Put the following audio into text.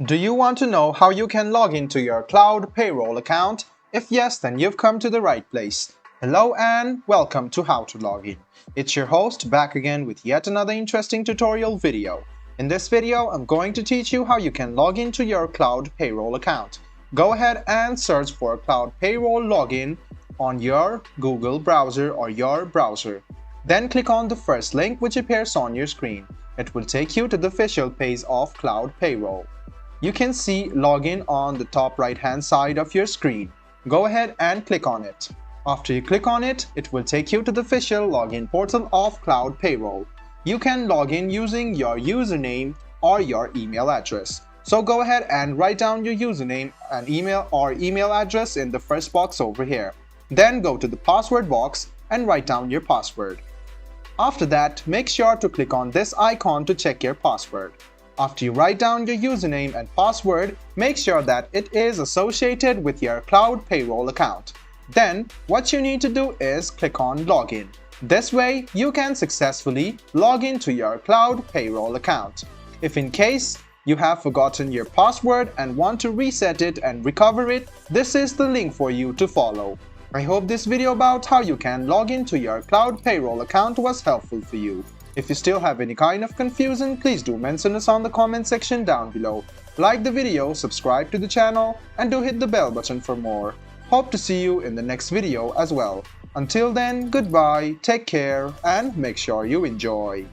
Do you want to know how you can log into your cloud payroll account? If yes, then you've come to the right place. Hello and welcome to How to Log In. It's your host back again with yet another interesting tutorial video. In this video, I'm going to teach you how you can log into your cloud payroll account. Go ahead and search for Cloud Payroll Login on your Google browser or your browser. Then click on the first link which appears on your screen. It will take you to the official page of Cloud Payroll. You can see Login on the top right hand side of your screen. Go ahead and click on it. After you click on it, it will take you to the official login portal of Cloud Payroll. You can log in using your username or your email address. So go ahead and write down your username and email address in the first box over here. Then go to the password box and write down your password. After that, make sure to click on this icon to check your password. After you write down your username and password, make sure that it is associated with your Cloud Payroll account. Then, what you need to do is click on Login. This way, you can successfully log into your Cloud Payroll account. If in case you have forgotten your password and want to reset it and recover it, this is the link for you to follow. I hope this video about how you can log into your Cloud Payroll account was helpful for you. If you still have any kind of confusion, please do mention us on the comment section down below. Like the video, subscribe to the channel, and do hit the bell button for more. Hope to see you in the next video as well. Until then, goodbye, take care, and make sure you enjoy.